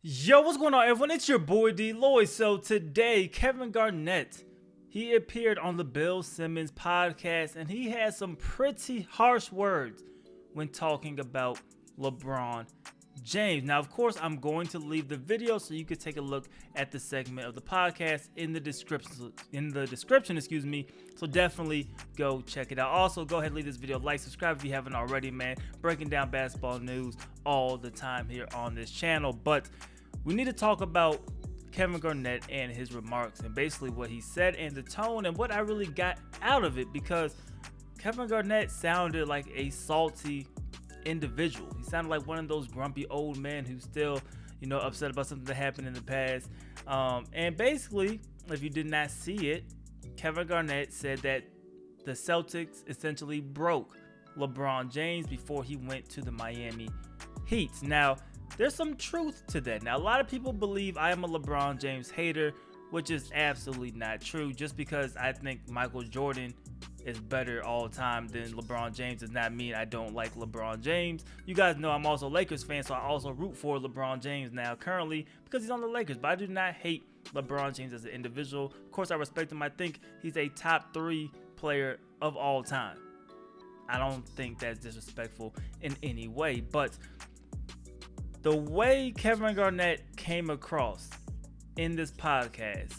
Yo, what's going on, everyone? It's your boy DLloyd. So today, Kevin Garnett, he appeared on the Bill Simmons podcast, and he had some pretty harsh words when talking about LeBron James. Now, of course, I'm going to leave the video so you could take a look at the segment of the podcast in the description. So definitely go check it out. Also, go ahead and leave this video a like, subscribe if you haven't already, man. Breaking down basketball news all the time here on this channel. But we need to talk about Kevin Garnett and his remarks and basically what he said and the tone and what I really got out of it, because Kevin Garnett sounded like a salty individual. He sounded like one of those grumpy old men who's still, upset about something that happened in the past. And basically, if you did not see it, Kevin Garnett said that the Celtics essentially broke LeBron James before he went to the Miami Heat. Now, there's some truth to that. Now, a lot of people believe I am a LeBron James hater, which is absolutely not true. Just because I think Michael Jordan is better all time than LeBron James does not mean I don't like LeBron James. You guys know I'm also a Lakers fan, so I also root for LeBron James now currently because he's on the Lakers. But I do not hate LeBron James as an individual. Of course, I respect him. I think he's a top 3 player of all time. I don't think that's disrespectful in any way, but the way Kevin Garnett came across in this podcast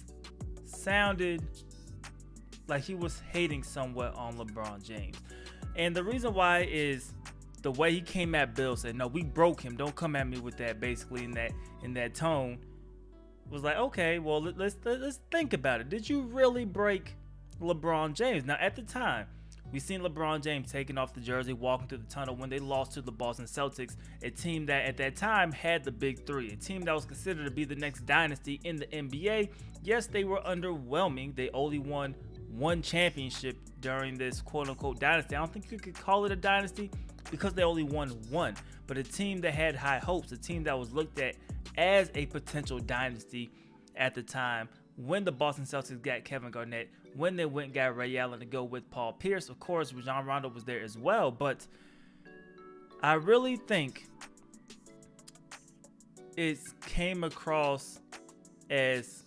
sounded like he was hating somewhat on LeBron James. And the reason why is the way he came at Bill, said, "No, we broke him. Don't come at me with that." Basically, in that tone, was like, okay, well, let's think about it. Did you really break LeBron James? Now, at the time, we seen LeBron James taking off the jersey, walking through the tunnel when they lost to the Boston Celtics, a team that at that time had the big 3, a team that was considered to be the next dynasty in the NBA. Yes, they were underwhelming. They only won 1 championship during this quote-unquote dynasty. I don't think you could call it a dynasty because they only won 1, but a team that had high hopes, a team that was looked at as a potential dynasty at the time when the Boston Celtics got Kevin Garnett, when they went and got Ray Allen to go with Paul Pierce. Of course, Rajon Rondo was there as well, but I really think it came across as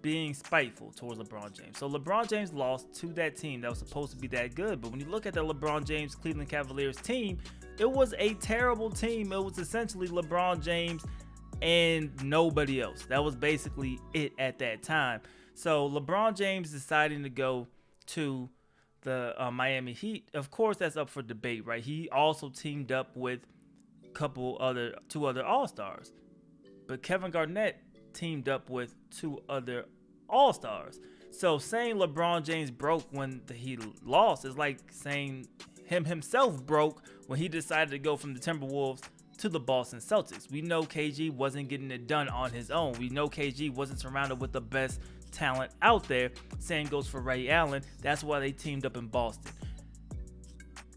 being spiteful towards LeBron James. So LeBron James lost to that team that was supposed to be that good, but when you look at the LeBron James Cleveland Cavaliers team, it was a terrible team. It was essentially LeBron James and nobody else. That was basically it at that time. So LeBron James deciding to go to the Miami Heat, of course, that's up for debate, right? He also teamed up with two other All-Stars, but Kevin Garnett teamed up with 2 other All-Stars. So saying LeBron James broke when he lost is like saying him himself broke when he decided to go from the Timberwolves to the Boston Celtics. We know KG wasn't getting it done on his own. We know KG wasn't surrounded with the best talent out there. Same goes for Ray Allen. That's why they teamed up in Boston.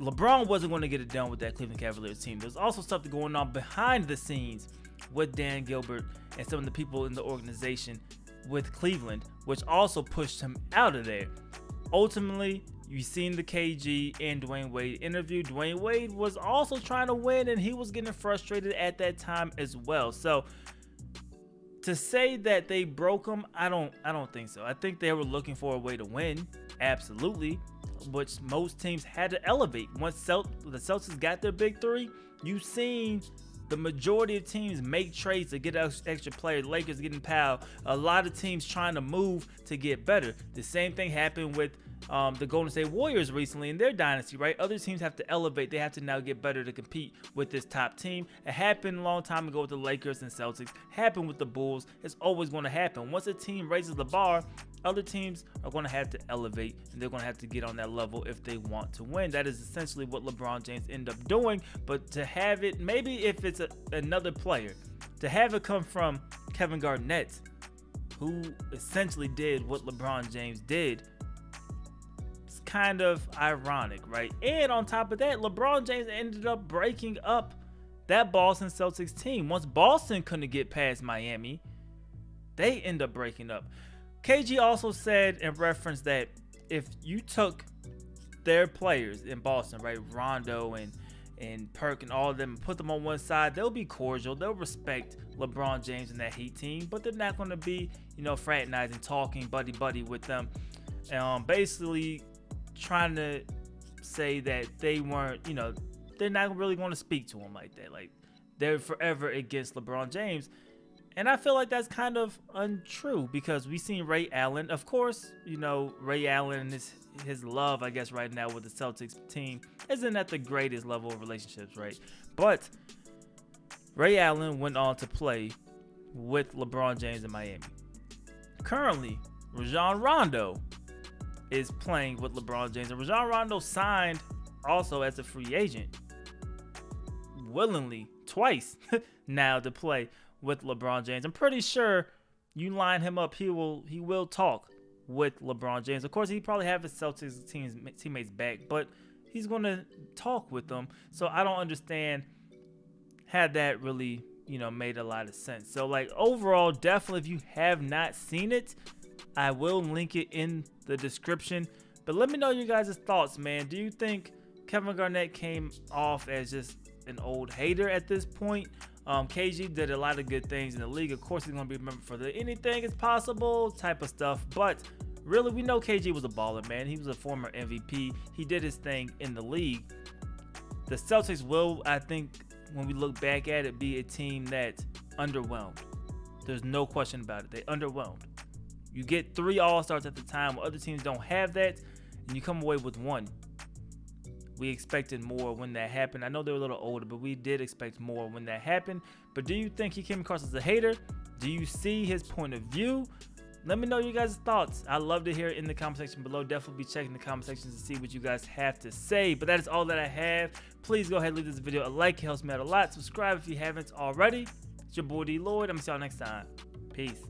LeBron wasn't going to get it done with that Cleveland Cavaliers team. There's also stuff going on behind the scenes with Dan Gilbert and some of the people in the organization with Cleveland, which also pushed him out of there. Ultimately, you've seen the KG and Dwayne Wade interview. Dwayne Wade was also trying to win, and he was getting frustrated at that time as well. So to say that they broke him, I don't think so. I think they were looking for a way to win, absolutely, which most teams had to elevate. Once the Celtics got their big 3, you've seen the majority of teams make trades to get extra players. Lakers getting Powell. A lot of teams trying to move to get better. The same thing happened with the Golden State Warriors recently in their dynasty, right? Other teams have to elevate. They have to now get better to compete with this top team. It happened a long time ago with the Lakers and Celtics. Happened with the Bulls. It's always going to happen. Once a team raises the bar, other teams are going to have to elevate, and they're going to have to get on that level if they want to win. That is essentially what LeBron James ended up doing. But to have it, maybe if it's another player, to have it come from Kevin Garnett, who essentially did what LeBron James did, it's kind of ironic, right? And on top of that, LeBron James ended up breaking up that Boston Celtics team. Once Boston couldn't get past Miami, they end up breaking up. KG also said in reference that if you took their players in Boston, right, Rondo and Perk and all of them, put them on one side, they'll be cordial. They'll respect LeBron James and that Heat team, but they're not going to be, fraternizing, talking buddy with them. Basically trying to say that they weren't, they're not really going to speak to him like that. Like, they're forever against LeBron James. And I feel like that's kind of untrue, because we seen Ray Allen. Of course, Ray Allen and his love, I guess, right now with the Celtics team isn't at the greatest level of relationships, right? But Ray Allen went on to play with LeBron James in Miami. Currently, Rajon Rondo is playing with LeBron James. And Rajon Rondo signed also as a free agent, willingly, twice now, to play with LeBron James. I'm pretty sure you line him up, he will talk with LeBron James. Of course, he probably have his Celtics teammates back, but he's going to talk with them. So I don't understand how that really, made a lot of sense. So, like, overall, definitely, if you have not seen it, I will link it in the description. But let me know your guys' thoughts, man. Do you think Kevin Garnett came off as just an old hater at this point? KG did a lot of good things in the league. Of course, he's going to be remembered for the anything is possible type of stuff. But really, we know KG was a baller, man. He was a former MVP. He did his thing in the league. The Celtics will, I think, when we look back at it, be a team that underwhelmed. There's no question about it. They underwhelmed. You get 3 All-Stars at the time. Other teams don't have that, and you come away with 1. We expected more when that happened. I know they were a little older, but we did expect more when that happened. But do you think he came across as a hater? Do you see his point of view? Let me know your guys' thoughts. I love to hear it in the comment section below. Definitely be checking the comment sections to see what you guys have to say. But that is all that I have. Please go ahead and leave this video a like. It helps me out a lot. Subscribe if you haven't already. It's your boy DLloyd. I'm going to see y'all next time. Peace.